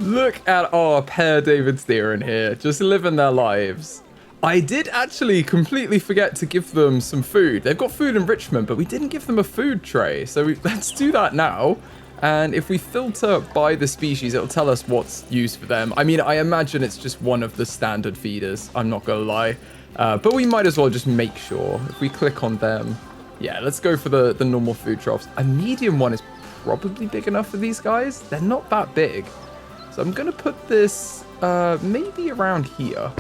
Look at our Père David's deer in here, just living their lives. I did actually completely forget to give them some food. They've got food enrichment, but we didn't give them a food tray. So let's do that now. And if we filter by the species, it'll tell us what's used for them. I mean, I imagine it's just one of the standard feeders. I'm not going to lie. But we might as well just make sure. If we click on them. Yeah, let's go for the normal food troughs. A medium one is probably big enough for these guys. They're not that big. So I'm going to put this maybe around here.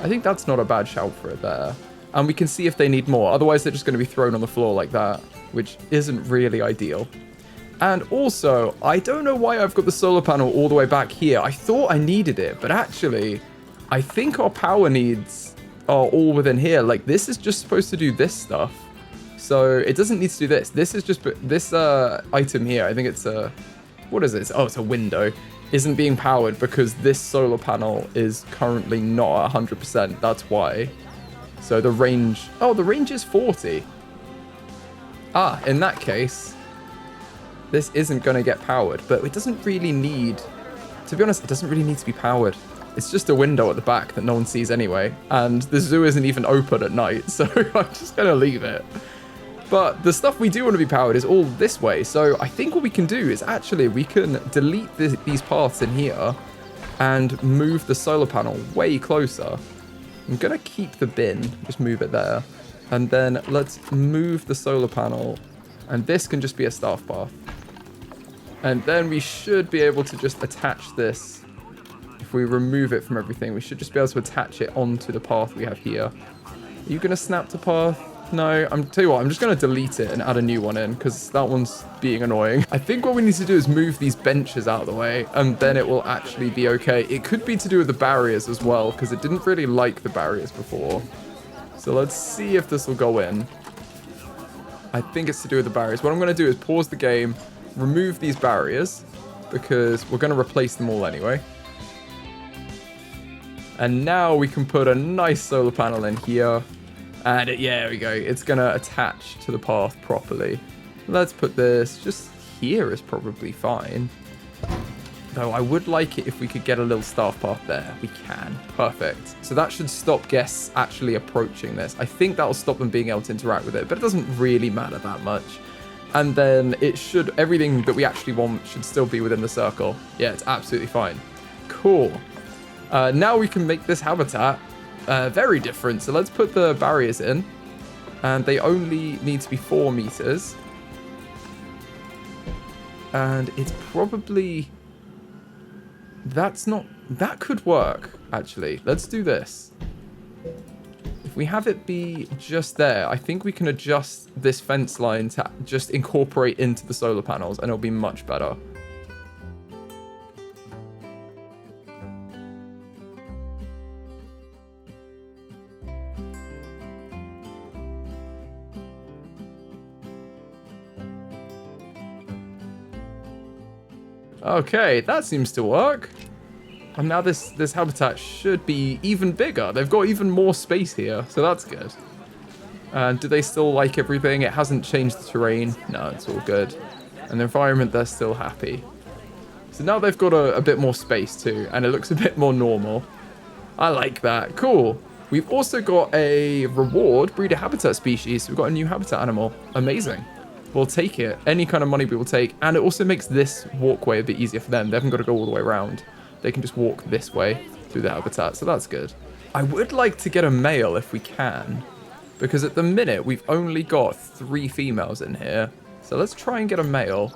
I think that's not a bad shout for it there. And we can see if they need more. Otherwise, they're just going to be thrown on the floor like that, which isn't really ideal. And also, I don't know why I've got the solar panel all the way back here. I thought I needed it, but actually, I think our power needs are all within here. Like, this is just supposed to do this stuff. So it doesn't need to do this. This is just this item here. I think it's a, what is it? Oh, it's a window. Isn't being powered because this solar panel is currently not at 100%. That's why. So the range, oh, the range is 40. Ah, in that case, this isn't going to get powered, but it doesn't really need, to be honest, it doesn't really need to be powered. It's just a window at the back that no one sees anyway. And the zoo isn't even open at night, so I'm just going to leave it. But the stuff we do want to be powered is all this way. So I think what we can do is actually we can delete these paths in here and move the solar panel way closer. I'm going to keep the bin, just move it there. And then let's move the solar panel. And this can just be a staff path. And then we should be able to just attach this. If we remove it from everything, we should just be able to attach it onto the path we have here. Are you going to snap to path? No, tell you what, I'm just going to delete it and add a new one in because that one's being annoying. I think what we need to do is move these benches out of the way and then it will actually be okay. It could be to do with the barriers as well because it didn't really like the barriers before. So let's see if this will go in. I think it's to do with the barriers. What I'm going to do is pause the game, remove these barriers because we're going to replace them all anyway. And now we can put a nice solar panel in here. And yeah, there we go. It's going to attach to the path properly. Let's put this just here is probably fine. Though I would like it if we could get a little staff path there. We can. Perfect. So that should stop guests actually approaching this. I think that'll stop them being able to interact with it, but it doesn't really matter that much. And then it should, everything that we actually want should still be within the circle. Yeah, it's absolutely fine. Cool. Now we can make this habitat very different. So let's put the barriers in. And they only need to be 4 meters. And it's probably... That could work, actually. Let's do this. If we have it be just there, I think we can adjust this fence line to just incorporate into the solar panels, and it'll be much better. Okay, that seems to work. And now this habitat should be even bigger. They've got even more space here, so that's good. And do they still like everything? It hasn't changed the terrain. No, it's all good. And the environment, they're still happy. So now they've got a bit more space too, and it looks a bit more normal. I like that. Cool. We've also got a reward, breeder habitat species. We've got a new habitat animal. Amazing. We'll take it. Any kind of money we will take. And it also makes this walkway a bit easier for them. They haven't got to go all the way around. They can just walk this way through the habitat. So that's good. I would like to get a male if we can. Because at the minute, we've only got 3 females in here. So let's try and get a male.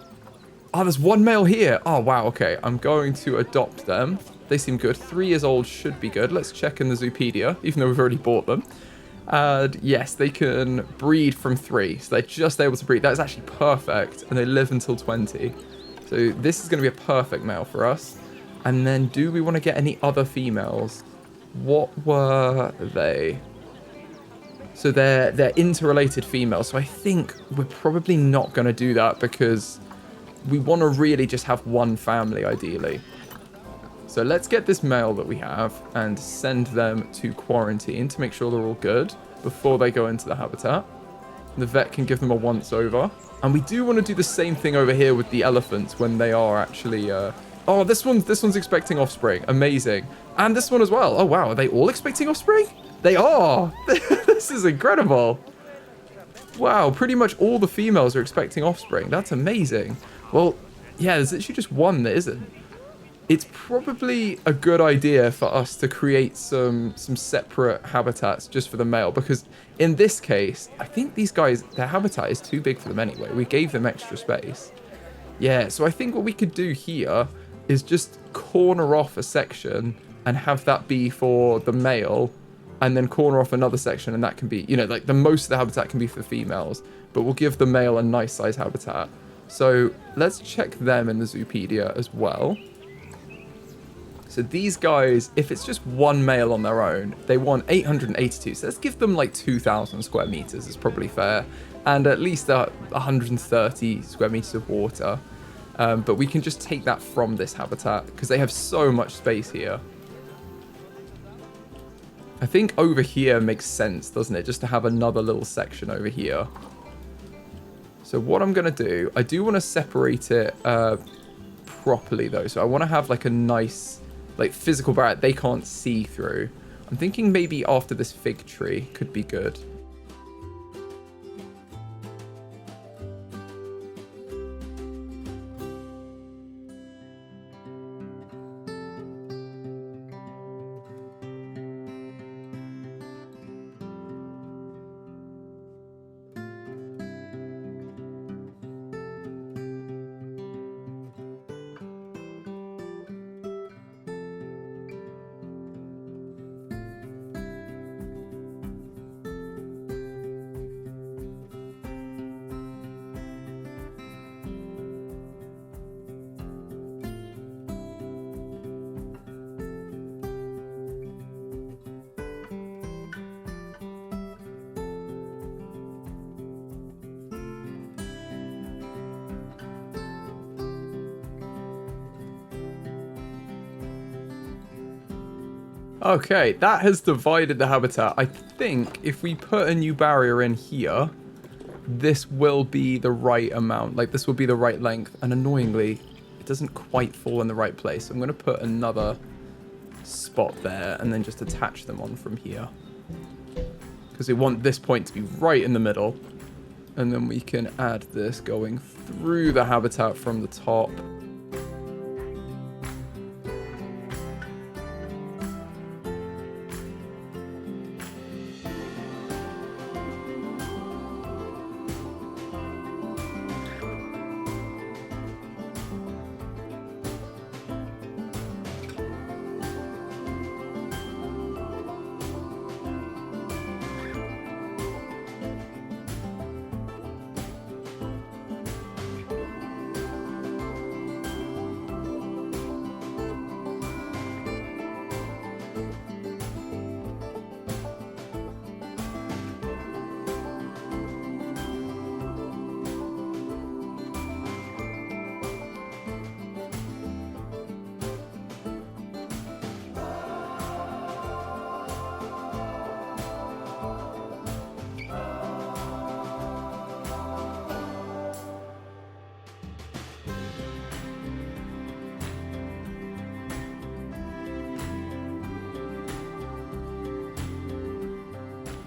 Oh, there's 1 male here. Oh, wow. Okay. I'm going to adopt them. They seem good. 3 years old should be good. Let's check in the Zoopedia, even though we've already bought them. And yes, they can breed from 3. So they're just able to breed. That is actually perfect. And they live until 20. So this is going to be a perfect male for us. And then do we want to get any other females? What were they? So they're interrelated females. So I think we're probably not going to do that because we want to really just have 1 family ideally. So let's get this male that we have and send them to quarantine to make sure they're all good before they go into the habitat. The vet can give them a once over. And we do want to do the same thing over here with the elephants when they are actually... Oh, this one's expecting offspring. Amazing. And this one as well. Oh, wow. Are they all expecting offspring? They are. This is incredible. Wow, pretty much all the females are expecting offspring. That's amazing. Well, yeah, there's literally just one that isn't. It's probably a good idea for us to create some separate habitats just for the male, because in this case, I think these guys, their habitat is too big for them anyway. We gave them extra space. Yeah, so I think what we could do here is just corner off a section and have that be for the male, and then corner off another section, and that can be, you know, like the most of the habitat can be for females, but we'll give the male a nice size habitat. So let's check them in the Zoopedia as well. So these guys, if it's just one male on their own, they want 882. So let's give them like 2,000 square meters is probably fair. And at least 130 square meters of water. But we can just take that from this habitat because they have so much space here. I think over here makes sense, doesn't it? Just to have another little section over here. So what I'm going to do, I do want to separate it properly though. So I want to have like a nice, like physical barrier they can't see through. I'm thinking maybe after this fig tree could be good. Okay, that has divided the habitat. I think if we put a new barrier in here, this will be the right amount. Like, this will be the right length. And annoyingly, it doesn't quite fall in the right place. So I'm going to put another spot there and then just attach them on from here. Because we want this point to be right in the middle. And then we can add this going through the habitat from the top.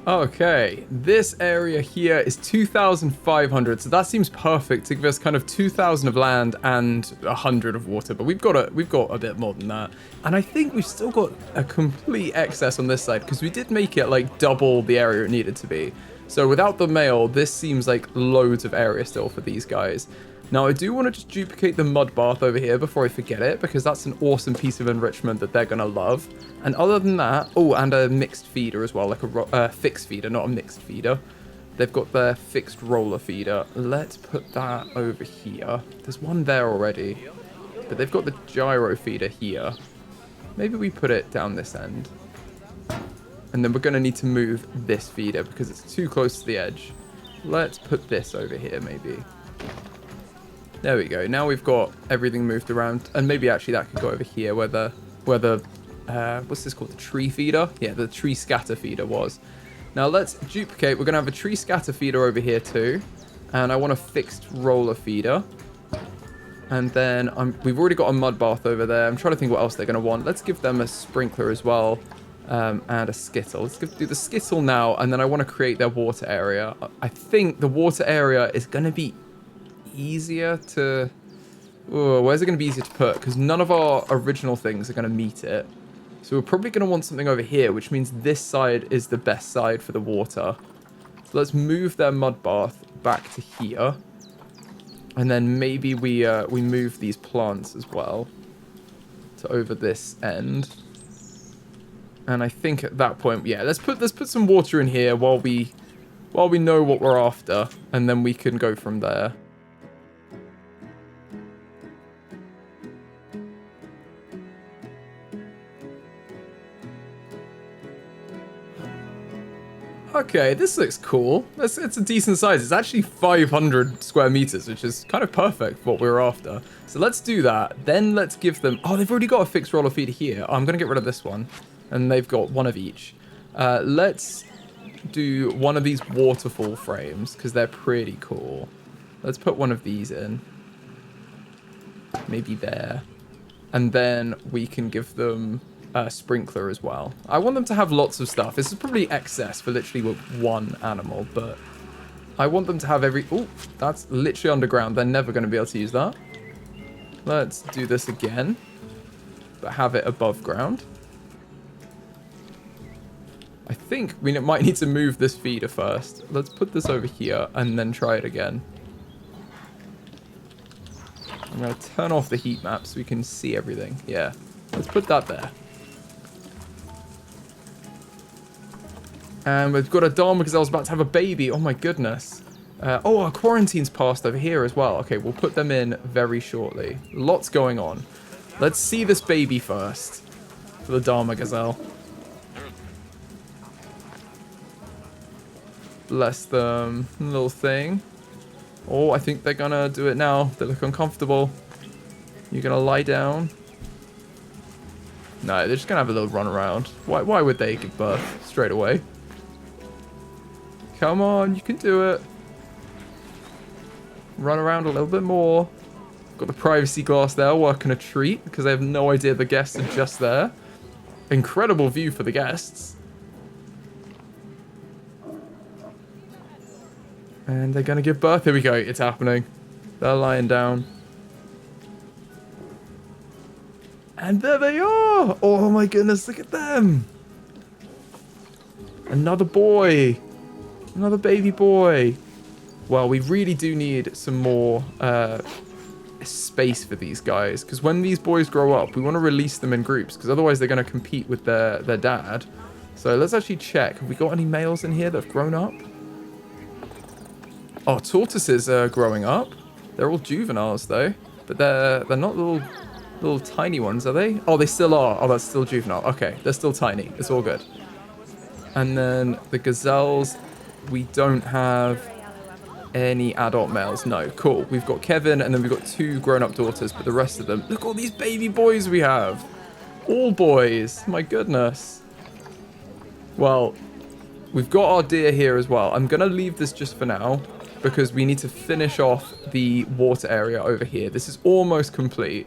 Okay, this area here is 2,500, so that seems perfect to give us kind of 2,000 of land and 100 of water, but we've got a bit more than that. And I think we've still got a complete excess on this side because we did make it like double the area it needed to be. So without the male, this seems like loads of area still for these guys. Now, I do want to just duplicate the mud bath over here before I forget it, because that's an awesome piece of enrichment that they're going to love. And other than that, oh, and a mixed feeder as well, like a fixed feeder, not a mixed feeder. They've got their fixed roller feeder. Let's put that over here. There's one there already, but they've got the gyro feeder here. Maybe we put it down this end. And then we're going to need to move this feeder because it's too close to the edge. Let's put this over here, maybe. There we go. Now we've got everything moved around. And maybe actually that could go over here where the what's this called? The tree feeder? Yeah, the tree scatter feeder was. Now let's duplicate. We're going to have a tree scatter feeder over here too. And I want a fixed roller feeder. And then we've already got a mud bath over there. I'm trying to think what else they're going to want. Let's give them a sprinkler as well, and a skittle. Let's do the skittle now, and then I want to create their water area. I think the water area is going to be easier to... Oh, where's it going to be easier to put? Because none of our original things are going to meet it. So we're probably going to want something over here, which means this side is the best side for the water. So let's move their mud bath back to here. And then maybe we move these plants as well to over this end. And I think at that point, yeah, let's put some water in here while we know what we're after, and then we can go from there. Okay, this looks cool. It's a decent size. It's actually 500 square meters, which is kind of perfect for what we were after. So let's do that. Then let's give them... Oh, they've already got a fixed roller feeder here. Oh, I'm going to get rid of this one. And they've got one of each. Let's do one of these waterfall frames, because they're pretty cool. Let's put one of these in. Maybe there. And then we can give them... sprinkler as well. I want them to have lots of stuff. This is probably excess for literally one animal, but I want them to have every... Oh, that's literally underground. They're never going to be able to use that. Let's do this again, but have it above ground. I think we might need to move this feeder first. Let's put this over here and then try it again. I'm going to turn off the heat map so we can see everything. Yeah, let's put that there. And we've got a Dama Gazelle's about to have a baby. Oh my goodness. Oh, our quarantine's passed over here as well. Okay, we'll put them in very shortly. Lots going on. Let's see this baby first for the Dama Gazelle. Bless them. Little thing. Oh, I think they're gonna do it now. They look uncomfortable. You're gonna lie down. No, they're just gonna have a little run around. Why would they give birth straight away? Come on, you can do it. Run around a little bit more. Got the privacy glass there, working a treat, because they have no idea the guests are just there. Incredible view for the guests. And they're going to give birth. Here we go, it's happening. They're lying down. And there they are! Oh my goodness, look at them! Another boy! Another baby boy. Well, we really do need some more space for these guys, because when these boys grow up, we want to release them in groups, because otherwise they're going to compete with their dad. So let's actually check. Have we got any males in here that have grown up? Oh, tortoises are growing up. They're all juveniles though, but they're not little tiny ones, are they? Oh, they still are. Oh, that's still juvenile. Okay, they're still tiny. It's all good. And then the gazelles. We don't have any adult males. No, cool. We've got Kevin, and then we've got 2 grown-up daughters, but the rest of them... Look, all these baby boys we have. All boys. My goodness. Well, we've got our deer here as well. I'm going to leave this just for now, because we need to finish off the water area over here. This is almost complete.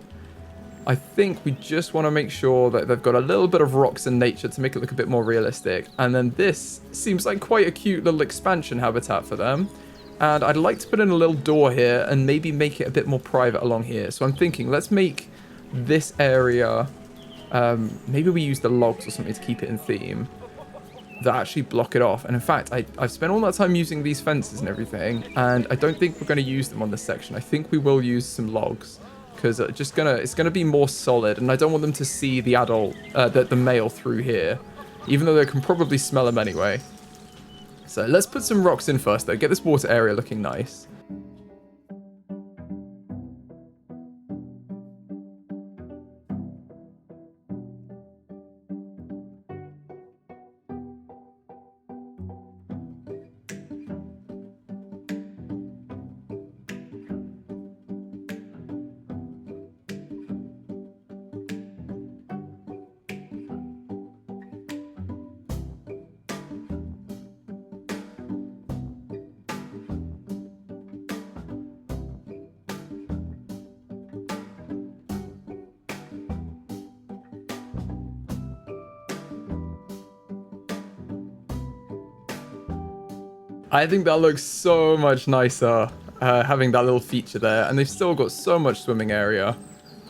I think we just want to make sure that they've got a little bit of rocks in nature to make it look a bit more realistic. And then this seems like quite a cute little expansion habitat for them. And I'd like to put in a little door here and maybe make it a bit more private along here. So I'm thinking, let's make this area... maybe we use the logs or something to keep it in theme. That actually block it off. And in fact, I've spent all that time using these fences and everything. And I don't think we're going to use them on this section. I think we will use some logs. Because it's gonna be more solid, and I don't want them to see the adult, the male through here, even though they can probably smell them anyway. So let's put some rocks in first, though. Get this water area looking nice. I think that looks so much nicer, having that little feature there. And they've still got so much swimming area.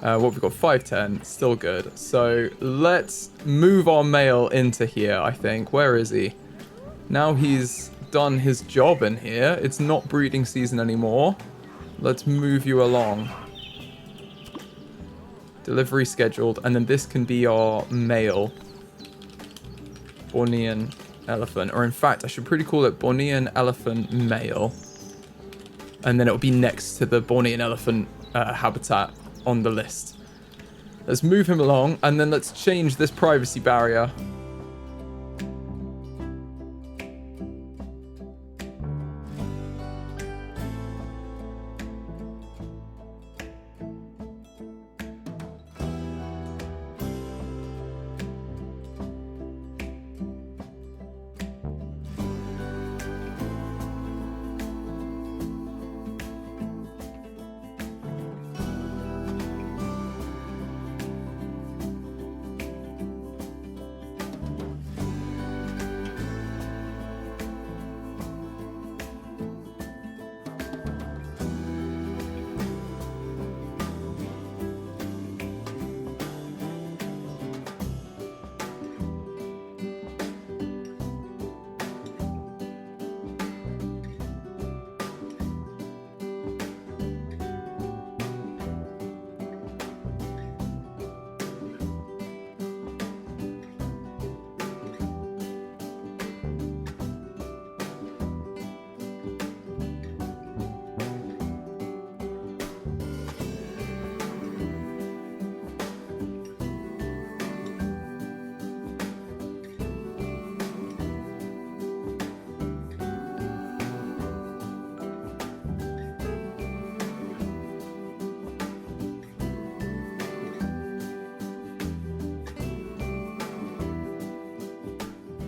What we've got, 510, still good. So let's move our male into here, I think. Where is he? Now he's done his job in here. It's not breeding season anymore. Let's move you along. Delivery scheduled. And then this can be our male. Bornean Elephant. Or in fact, I should pretty call it Bornean Elephant male. And then it'll be next to the Bornean Elephant habitat on the list. Let's move him along, and then let's change this privacy barrier.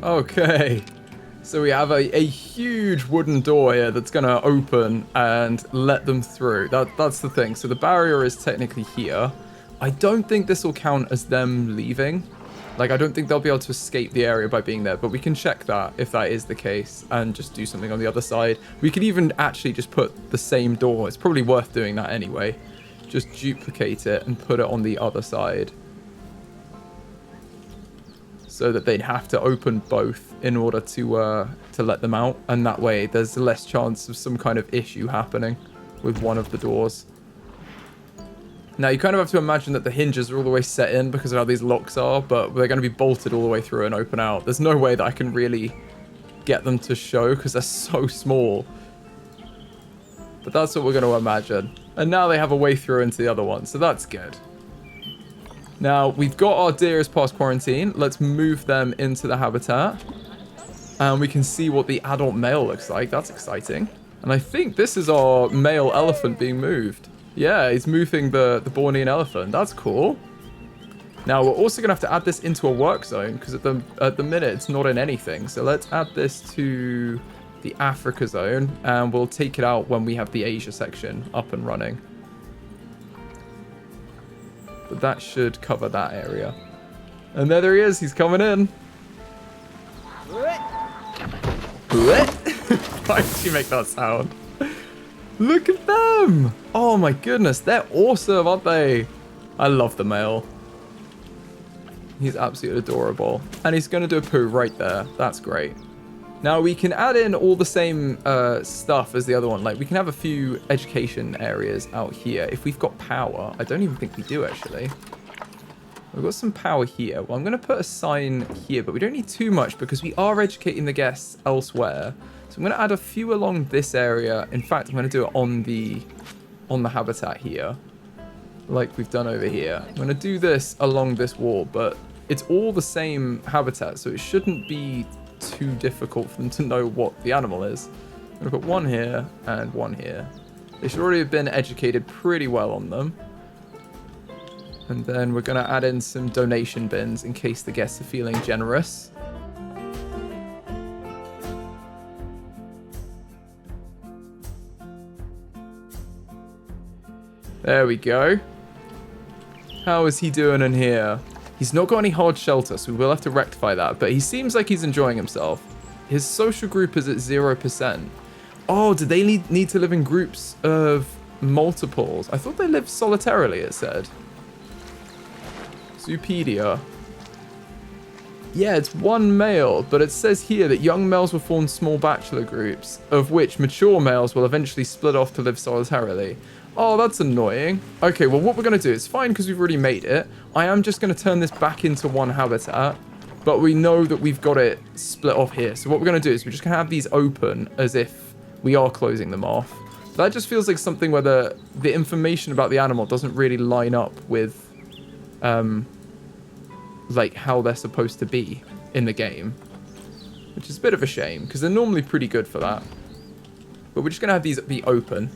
Okay, so we have a huge wooden door here that's going to open and let them through. That's the thing. So the barrier is technically here. I don't think this will count as them leaving. Like, I don't think they'll be able to escape the area by being there, but we can check that if that is the case and just do something on the other side. We could even actually just put the same door. It's probably worth doing that anyway. Just duplicate it and put it on the other side, so that they'd have to open both in order to let them out. And that way there's less chance of some kind of issue happening with one of the doors. Now you kind of have to imagine that the hinges are all the way set in because of how these locks are, but they're going to be bolted all the way through and open out. There's no way that I can really get them to show because they're so small. But that's what we're going to imagine. And now they have a way through into the other one, so that's good. Now, we've got our deer as past quarantine. Let's move them into the habitat. And we can see what the adult male looks like. That's exciting. And I think this is our male elephant being moved. Yeah, he's moving the Bornean elephant. That's cool. Now, we're also going to have to add this into a work zone because at the minute, it's not in anything. So let's add this to the Africa zone. And we'll take it out when we have the Asia section up and running. But that should cover that area. And there he is. He's coming in. What? Why did you make that sound? Look at them. Oh my goodness. They're awesome, aren't they? I love the male. He's absolutely adorable. And he's going to do a poo right there. That's great. Now we can add in all the same stuff as the other one. Like we can have a few education areas out here. If we've got power, I don't even think we do actually. We've got some power here. Well, I'm going to put a sign here, but we don't need too much because we are educating the guests elsewhere. So I'm going to add a few along this area. In fact, I'm going to do it on the habitat here, like we've done over here. I'm going to do this along this wall, but it's all the same habitat, so it shouldn't be too difficult for them to know what the animal is. I'm going to put one here and one here. They should already have been educated pretty well on them. And then we're going to add in some donation bins in case the guests are feeling generous. There we go. How is he doing in here? He's not got any hard shelter, so we will have to rectify that. But he seems like he's enjoying himself. His social group is at 0%. Oh, do they need to live in groups of multiples? I thought they lived solitarily, it said. Zoopedia. Yeah, it's one male, but it says here that young males will form small bachelor groups, of which mature males will eventually split off to live solitarily. Oh, that's annoying. Okay, well, what we're going to do, it's fine because we've already made it. I am just going to turn this back into one habitat, but we know that we've got it split off here. So what we're going to do is we're just going to have these open as if we are closing them off. That just feels like something where the information about the animal doesn't really line up with like how they're supposed to be in the game, which is a bit of a shame because they're normally pretty good for that. But we're just going to have these be open,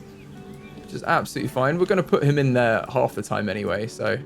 which is absolutely fine. We're going to put him in there half the time anyway, so...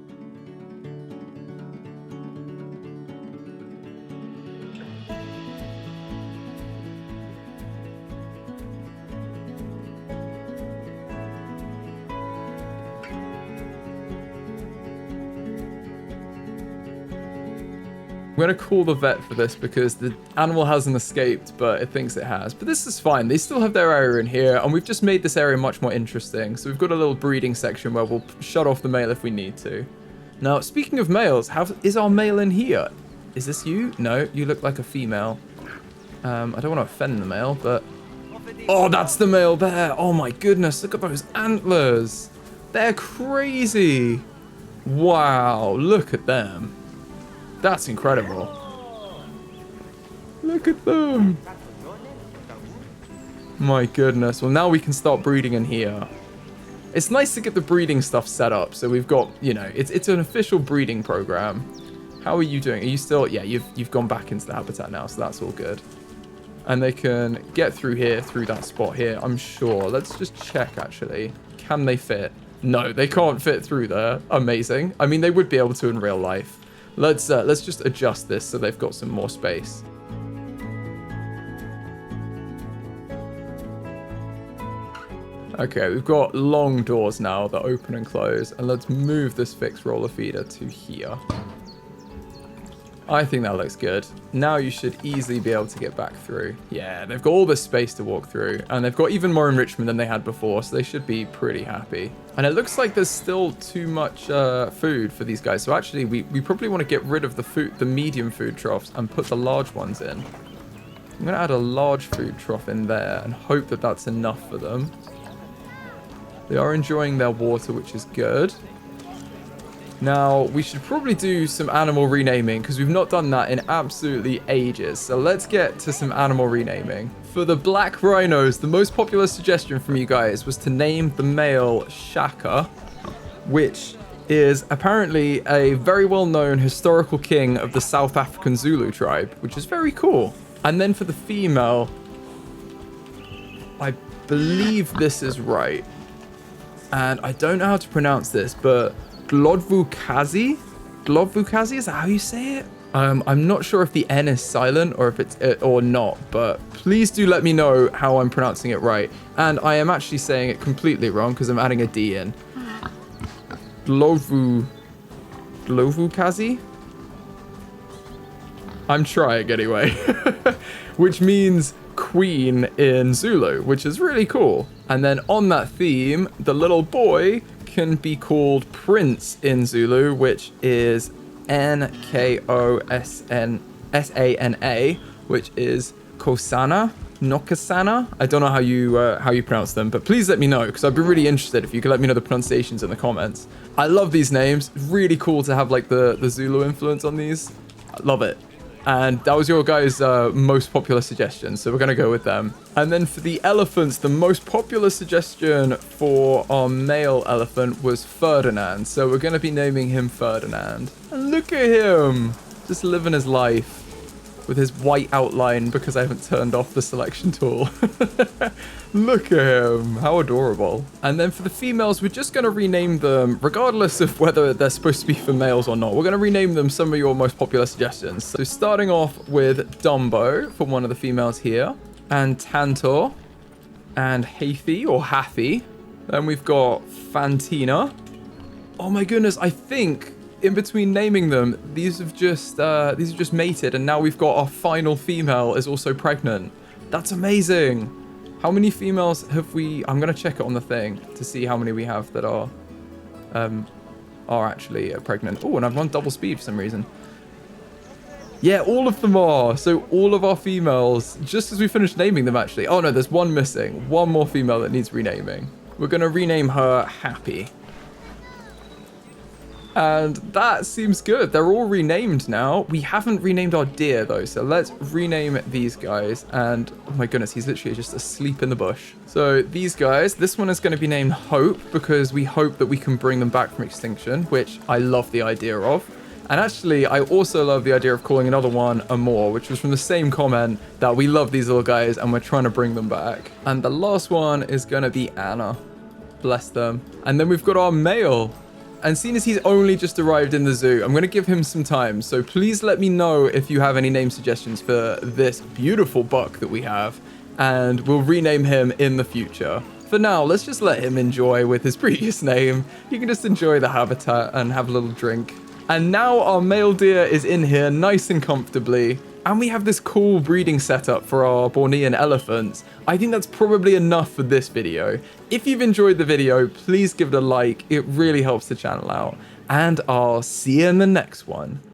I'm going to call the vet for this because the animal hasn't escaped, but it thinks it has. But this is fine. They still have their area in here, and we've just made this area much more interesting. So we've got a little breeding section where we'll shut off the male if we need to. Now, speaking of males, how is our male in here? Is this you? No, you look like a female. I don't want to offend the male, but... Oh, that's the male there. Oh my goodness, look at those antlers. They're crazy. Wow, look at them. That's incredible. Look at them. My goodness. Well, now we can start breeding in here. It's nice to get the breeding stuff set up. So we've got, you know, it's an official breeding program. How are you doing? Are you still... Yeah, you've gone back into the habitat now, so that's all good. And they can get through here, through that spot here, I'm sure. Let's just check, actually. Can they fit? No, they can't fit through there. Amazing. I mean, they would be able to in real life. Let's just adjust this so they've got some more space. Okay, we've got long doors now that open and close, and let's move this fixed roller feeder to here. I think that looks good. Now you should easily be able to get back through. Yeah, they've got all this space to walk through, and they've got even more enrichment than they had before, so they should be pretty happy. And it looks like there's still too much food for these guys, so actually we probably want to get rid of the medium food troughs and put the large ones in. I'm going to add a large food trough in there and hope that that's enough for them. They are enjoying their water, which is good. Now, we should probably do some animal renaming because we've not done that in absolutely ages. So let's get to some animal renaming. For the black rhinos, the most popular suggestion from you guys was to name the male Shaka, which is apparently a very well-known historical king of the South African Zulu tribe, which is very cool. And then for the female, I believe this is right. And I don't know how to pronounce this, but... Glodvukazi? Glodvukazi, is that how you say it? I'm not sure if the N is silent or if it's or not, but please do let me know how I'm pronouncing it right. And I am actually saying it completely wrong because I'm adding a D in. Glodvukazi? I'm trying anyway. Which means queen in Zulu, which is really cool. And then on that theme, the little boy can be called Prince in Zulu, which is Nkosana, which is Kosana, Nokasana. I don't know how you pronounce them, but please let me know because I'd be really interested if you could let me know the pronunciations in the comments. I love these names. Really cool to have like the Zulu influence on these. I love it. And that was your guys' most popular suggestion, so we're going to go with them. And then for the elephants, the most popular suggestion for our male elephant was Ferdinand. So we're going to be naming him Ferdinand. And look at him, just living his life with his white outline because I haven't turned off the selection tool. Look at him, how adorable. And then for the females, we're just going to rename them, regardless of whether they're supposed to be for males or not. We're going to rename them some of your most popular suggestions. So starting off with Dumbo for one of the females here, and Tantor, and Hathi or Hathi. Then we've got Fantina. Oh my goodness, I think in between naming them, these have just mated, and now we've got our final female is also pregnant. That's amazing. How many females have we? I'm gonna check it on the thing to see how many we have that are actually pregnant. Oh, and I've gone double speed for some reason. Yeah, all of them are. So all of our females, just as we finished naming them, actually. Oh no, there's one missing. One more female that needs renaming. We're gonna rename her Happy. And that seems good. They're all renamed now. We haven't renamed our deer though, so let's rename these guys. And oh my goodness, he's literally just asleep in the bush. So these guys, this one is going to be named Hope because we hope that we can bring them back from extinction, which I love the idea of. And actually, I also love the idea of calling another one Amor, which was from the same comment that we love these little guys and we're trying to bring them back. And the last one is going to be Anna. Bless them. And then we've got our male. And seeing as he's only just arrived in the zoo, I'm going to give him some time. So please let me know if you have any name suggestions for this beautiful buck that we have. And we'll rename him in the future. For now, let's just let him enjoy with his previous name. He can just enjoy the habitat and have a little drink. And now our male deer is in here nice and comfortably. And we have this cool breeding setup for our Bornean elephants. I think that's probably enough for this video. If you've enjoyed the video, please give it a like. It really helps the channel out. And I'll see you in the next one.